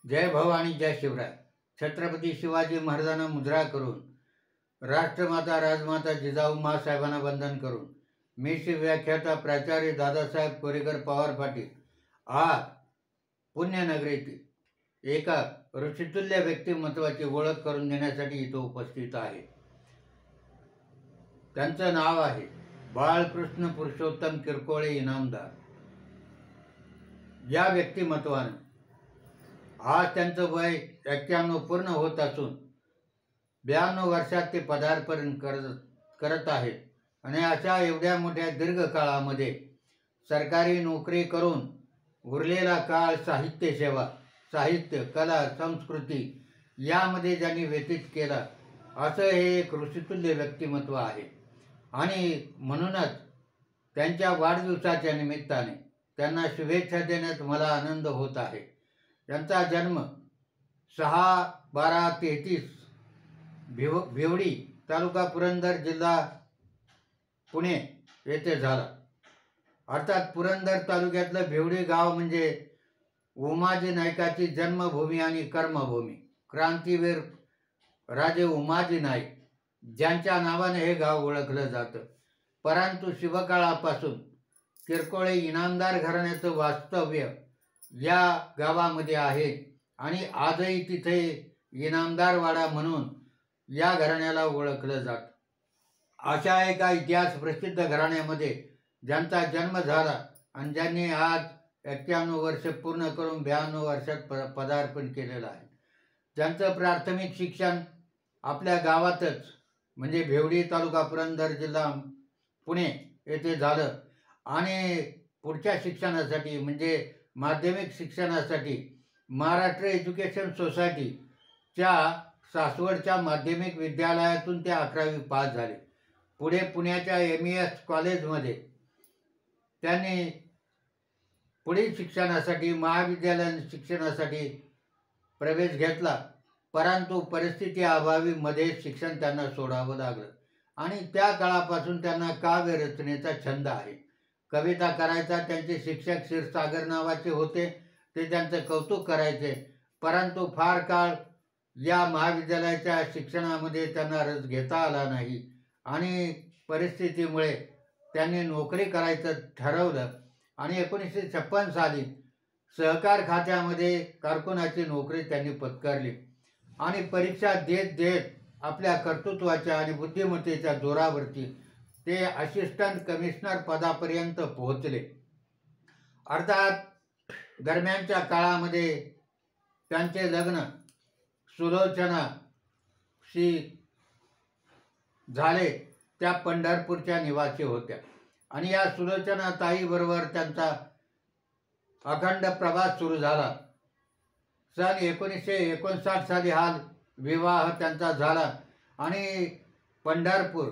जय भवानी जय शिवराय. छत्रपती शिवाजी महाराजांना मुद्रा करून, राष्ट्रमाता राजमाता जिजाऊ माँसाहेबांना वंदन करून, मी श्री व्याख्याता प्राचार्य दादासाहेब कोरेकर पवार पाटील आज पुण्यनगरीतील एका ऋषितुल्य व्यक्तिमत्वाची ओळख करून देण्यासाठी इथं उपस्थित आहे. त्यांचं नाव आहे बाळकृष्ण पुरुषोत्तम किरकोळे इनामदार. या व्यक्तिमत्वानं आज त्यांचं वय 91 पूर्ण होत असून 92 वर्षात ते पदार्पण करत आहेत. आणि अशा एवढ्या मोठ्या दीर्घकाळामध्ये सरकारी नोकरी करून उरलेला काळ साहित्य सेवा, साहित्य, कला, संस्कृती यामध्ये ज्यांनी व्यतीत केला, असं हे एक ऋषितुल्य व्यक्तिमत्व आहे. आणि म्हणूनच त्यांच्या वाढदिवसाच्या निमित्ताने त्यांना शुभेच्छा देण्यात मला आनंद होत आहे. त्यांचा जन्म 6/12/33 भिवडी तालुका पुरंदर जिल्हा पुणे येथे झाला. अर्थात पुरंदर तालुक्यातलं भिवडी गाव म्हणजे उमाजी नाईकाची जन्मभूमी आणि कर्मभूमी. क्रांतीवीर राजे उमाजी नाईक ज्यांच्या नावाने हे गाव ओळखलं जातं. परंतु शिवकाळापासून किरकोळे इनामदार घराण्याचं वास्तव्य या गावामध्ये आहे आणि आजही तिथे इनामदारवाडा म्हणून या घराण्याला ओळखलं जातं. अशा एका इतिहास प्रसिद्ध घराण्यामध्ये ज्यांचा जन्म झाला आणि ज्यांनी आज 91 वर्ष पूर्ण करून 92 वर्षात पदार्पण केलेलं आहे. ज्यांचं प्राथमिक शिक्षण आपल्या गावातच म्हणजे भिवडी तालुका पुरंदर जिल्हा पुणे येथे झालं आणि पुढच्या शिक्षणासाठी म्हणजे माध्यमिक शिक्षणासाठी महाराष्ट्र एज्युकेशन सोसायटीच्या सासवडच्या माध्यमिक विद्यालयातून ते 11वी पास झाले. पुढे पुण्याच्या MES कॉलेजमध्ये त्यांनी पुढील शिक्षणासाठी महाविद्यालयीन शिक्षणासाठी प्रवेश घेतला. परंतु परिस्थिती अभावी मध्ये शिक्षण त्यांना सोडावं लागलं आणि त्या काळापासून त्यांना काव्य रचनेचा छंद आहे. कविता करायचा. त्यांचे शिक्षक क्षीरसागर नावाचे होते, ते त्यांचं कौतुक करायचे. परंतु फार काळ या महाविद्यालयाच्या शिक्षणामध्ये त्यांना रस घेता आला नाही आणि परिस्थितीमुळे त्यांनी नोकरी करायचं ठरवलं आणि 1956 साली सहकार खात्यामध्ये कारकुनाची नोकरी त्यांनी पत्करली आणि परीक्षा देत देत आपल्या कर्तृत्वाच्या आणि बुद्धिमत्तेच्या जोरावरती ते असिस्टंट कमिशनर पदापर्यंत पोहोचले. अर्थात दरम्यानच्या काळामध्ये त्यांचे लग्न सुलोचनाशी झाले. त्या पंढरपूरच्या निवासी होत्या आणि या सुलोचना ताईबरोबर त्यांचा अखंड प्रवास सुरू झाला. सन 1959 साली हा विवाह त्यांचा झाला आणि पंढरपूर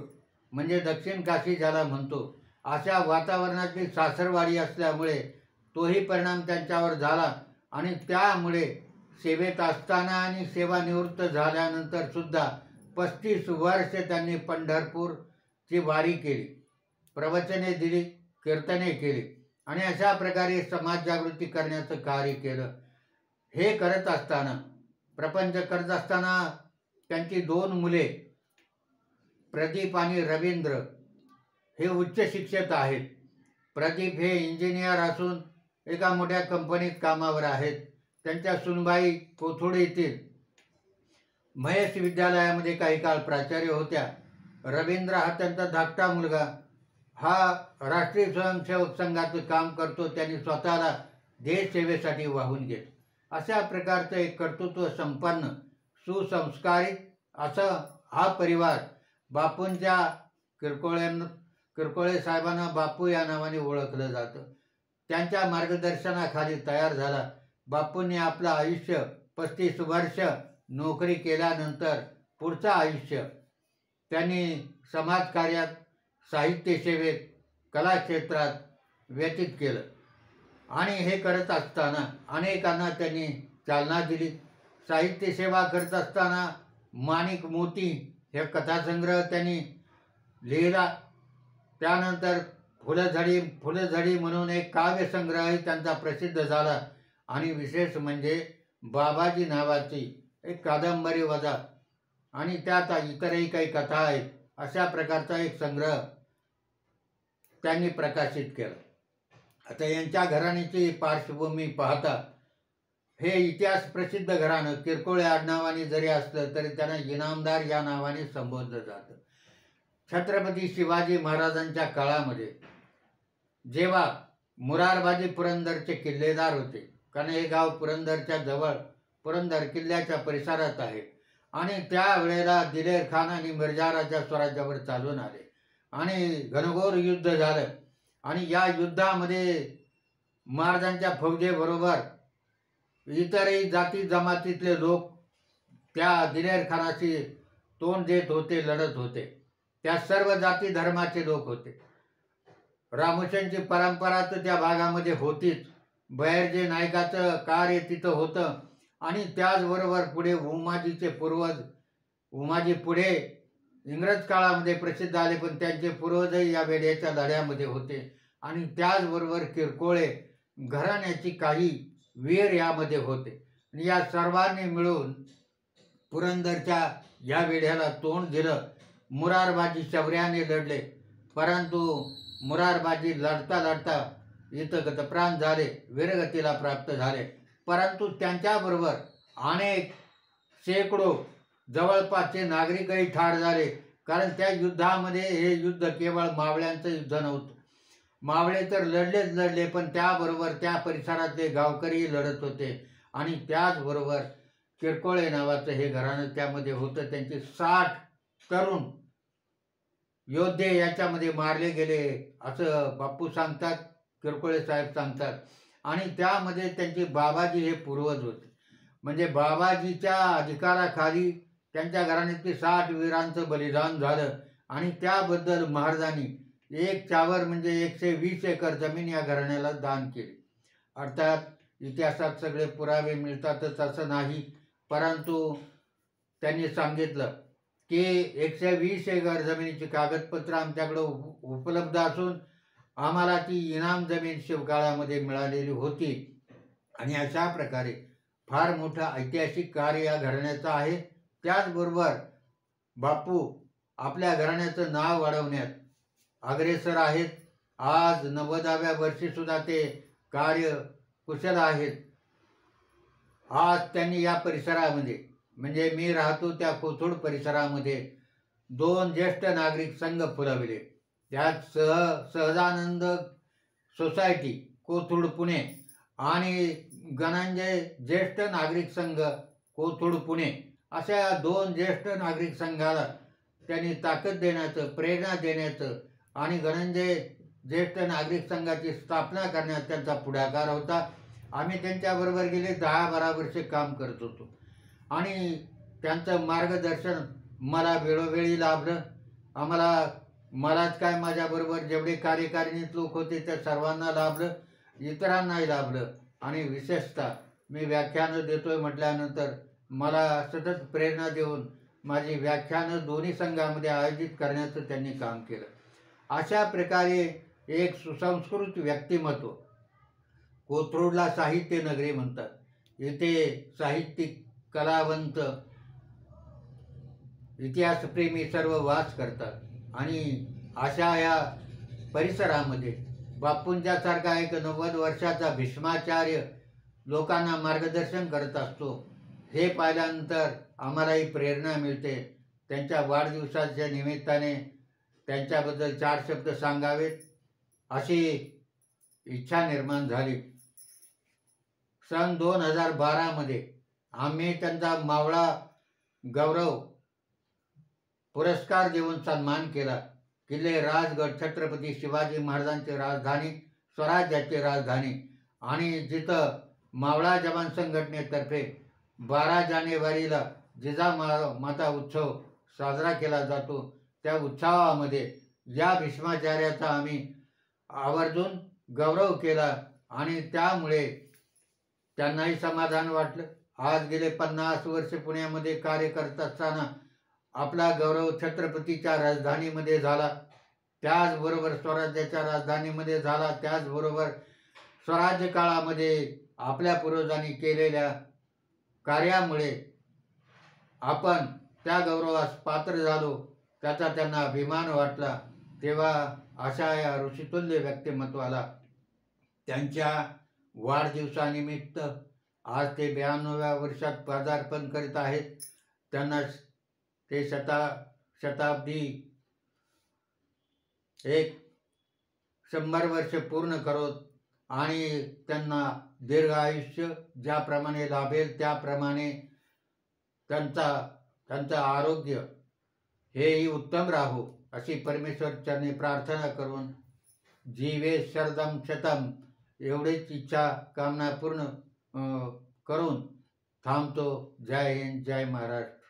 म्हणजे दक्षिण काशी ज्याला म्हणतो अशा वातावरणातली सासरवाडी असल्यामुळे तोही परिणाम त्यांच्यावर झाला आणि त्यामुळे सेवेत असताना आणि सेवानिवृत्त झाल्यानंतर सुद्धा 35 वर्ष त्यांनी पंढरपूरची वारी केली, प्रवचने दिली, कीर्तने केली आणि अशा प्रकारे समाज जागृती करण्याचं कार्य केलं. हे करत असताना, प्रपंच करत असताना त्यांची 2 मुले प्रदीप आणि रवींद्र हे उच्च शिक्षित आहेत. प्रदीप हे इंजिनियर असून एका मोठ्या कंपनीत कामावर आहेत. त्यांच्या सुनबाई कोथरूड येथील महेश विद्यालयामध्ये काही काळ प्राचार्य होत्या. रवींद्र हा त्यांचा धाकटा मुलगा, हा राष्ट्रीय स्वयंसेवक संघाचं काम करतो. त्यांनी स्वतःला देश सेवेसाठी वाहून घेतलं. अशा प्रकारचं एक कर्तृत्व संपन्न सुसंस्कारित असं हा परिवार बापूंच्या किरकोळे साहेबांना बापू या नावाने ओळखलं जातं. त्यांच्या मार्गदर्शनाखाली तयार झाला. बापूंनी आपलं आयुष्य 35 वर्ष नोकरी केल्यानंतर पुढचं आयुष्य त्यांनी समाजकार्यात, साहित्य सेवेत, कला क्षेत्रात व्यतीत केलं आणि हे करत असताना अनेकांना त्यांनी चालना दिली. साहित्य सेवा करत असताना माणिक मोती हे कथासंग्रह त्यांनी लिहिला. त्यानंतर फुलझडी म्हणून एक काव्यसंग्रहही त्यांचा प्रसिद्ध झाला आणि विशेष म्हणजे बाबाजी नावाची एक कादंबरी वजा आणि त्यात इतरही काही कथा आहेत अशा प्रकारचा एक संग्रह त्यांनी प्रकाशित केला. आता यांच्या घराण्याची पार्श्वभूमी पाहता हे इतिहास प्रसिद्ध घराणं किरकोळ आडनावाने जरी असलं तरी त्यांना इनामदार या नावाने संबोधलं जातं. छत्रपती शिवाजी महाराजांच्या काळामध्ये जेव्हा मुरारबाजी पुरंदरचे किल्लेदार होते, कारण हे गाव पुरंदरच्या जवळ पुरंदर किल्ल्याच्या परिसरात आहे, आणि त्यावेळेला दिलेर खान आणि मिर्झा राजा स्वराज्यावर चालून आले आणि घनघोर युद्ध झालं. आणि या युद्धामध्ये महाराजांच्या फौजेबरोबर इतरही जाती जमातीतले लोक त्या दिलेर खानाशी तोंड देत होते, लढत होते. त्या सर्व जाती धर्माचे लोक होते. रामोशांची परंपरा तर त्या भागामध्ये होतीच, बहिर्जे नायकाचं कार्य तिथं होतं, आणि त्याचबरोबर पुढे उमाजीचे पूर्वज, उमाजी पुढे इंग्रज काळामध्ये प्रसिद्ध आले, पण त्यांचे पूर्वजही या वेड्याच्या लढ्यामध्ये होते. आणि त्याचबरोबर किरकोळे घराण्याची काही वीर यामध्ये होते. आणि या सर्वांनी मिळून पुरंदरच्या या वेढ्याला तोंड दिलं. मुरारबाजी शौर्याने लढले, परंतु मुरारबाजी लढता लढता इथं गतप्राण झाले, वीरगतीला प्राप्त झाले. परंतु त्यांच्याबरोबर अनेक शेकडो जवळपासचे नागरिकही ठार झाले, कारण त्या युद्धामध्ये हे युद्ध केवळ मावळ्यांचं युद्ध नव्हतं. मावळे तर लढलेच लढले, पण त्याबरोबर त्या परिसरातले गावकरी लढत होते. आणि त्याचबरोबर किरकोळे नावाचं हे घराणं त्यामध्ये होतं. त्यांचे 60 तरुण योद्धे याच्यामध्ये मारले गेले असं बापू सांगतात, किरकोळे साहेब सांगतात. आणि त्यामध्ये त्यांचे बाबाजी हे पूर्वज होते. म्हणजे बाबाजीच्या अधिकाराखाली त्यांच्या घराण्यातली 60 वीरांचं बलिदान झालं. आणि त्याबद्दल महाराजांनी 1 चावर म्हणजे 120 एकर जमीन या घराण्याला दान केली. अर्थात इतिहासात सगळे पुरावे मिळतातच असं नाही, परंतु त्यांनी सांगितलं की 120 एकर जमिनीची कागदपत्र आमच्याकडे उपलब्ध असून आम्हाला ती इनाम जमीन शिवकाळामध्ये मिळालेली होती. आणि अशा प्रकारे फार मोठं ऐतिहासिक कार्य या घराण्याचं आहे. त्याचबरोबर बापू आपल्या घराण्याचं नाव वाढवण्यात अग्रेसर आहेत. आज 90व्या वर्षी सुद्धा ते कार्य कुशल आहेत. आज त्यांनी या परिसरामध्ये, म्हणजे मी राहतो त्या कोथरूड परिसरामध्ये 2 ज्येष्ठ नागरिक संघ फुलवले. त्यात सहजानंद सोसायटी कोथरूड पुणे आणि गणांजय ज्येष्ठ नागरिक संघ कोथरूड पुणे अशा 2 ज्येष्ठ नागरिक संघाला त्यांनी ताकद देण्याचं, प्रेरणा देण्याचं आणि गणंजय ज्येष्ठ नागरिक संघाची स्थापना करण्यात त्यांचा पुढाकार होता. आम्ही त्यांच्याबरोबर गेले 10-12 वर्षे काम करत होतो आणि त्यांचं मार्गदर्शन मला वेळोवेळी लाभलं. मलाच काय, माझ्याबरोबर जेवढे कार्यकारिणीत लोक होते त्या सर्वांना लाभलं, इतरांनाही लाभलं. आणि विशेषतः मी व्याख्यानं देतोय म्हटल्यानंतर मला सतत प्रेरणा देऊन माझी व्याख्यानं दोन्ही संघामध्ये आयोजित करण्याचं त्यांनी काम केलं. अशा प्रकारे एक सुसंस्कृत व्यक्तिमत्व, कोथरूडला साहित्य नगरी म्हणतात. इथे साहित्यिक, कलावंत, इतिहासप्रेमी सर्व वास करतात. आणि अशा या परिसरामध्ये बापूंच्यासारखा एक 90 वर्षाचा भीष्माचार्य लोकांना मार्गदर्शन करत असतो, हे पाहिल्यानंतर आम्हालाही प्रेरणा मिळते. त्यांच्या वाढदिवसाच्या निमित्ताने त्यांच्याबद्दल 4 शब्द सांगावेत अशी इच्छा निर्माण झाली. सन 2012 आम्ही त्यांचा मावळा गौरव पुरस्कार देऊन सन्मान केला. किल्ले राजगड छत्रपती शिवाजी महाराजांची राजधानी, स्वराज्याची राजधानी, आणि जिथं मावळा जवान संघटनेतर्फे 12 जानेवारीला जिजामाता उत्सव साजरा केला जातो, त्या उत्सवामध्ये या भीष्माचार्याचा आम्ही आवर्जून गौरव केला. आणि त्यामुळे त्यांनाही समाधान वाटलं. आज गेले 50 वर्ष पुण्यामध्ये कार्य करत असताना आपला गौरव छत्रपतीच्या राजधानीमध्ये झाला, त्याचबरोबर स्वराज्याच्या राजधानीमध्ये झाला. त्याचबरोबर स्वराज्य काळामध्ये आपल्या पूर्वजांनी केलेल्या कार्यामुळे आपण त्या गौरवास पात्र झालो, त्याचा त्यांना अभिमान वाटला, तेव्हा अशा या ऋषितुल्य व्यक्तिमत्वाला त्यांच्या वाढदिवसानिमित्त आज ते 92व्या वर्षात पदार्पण करीत आहेत. त्यांना ते शताब्दी एक 100 वर्ष पूर्ण करोत आणि त्यांना दीर्घ आयुष्य ज्याप्रमाणे लाभेल त्याप्रमाणे त्यांचं आरोग्य हेही उत्तम राहो अशी परमेश्वर चरणी प्रार्थना करून जीवे शरदम शतम एवढीच इच्छा कामना पूर्ण करून थांबतो. जय हिंद, जय महाराष्ट्र.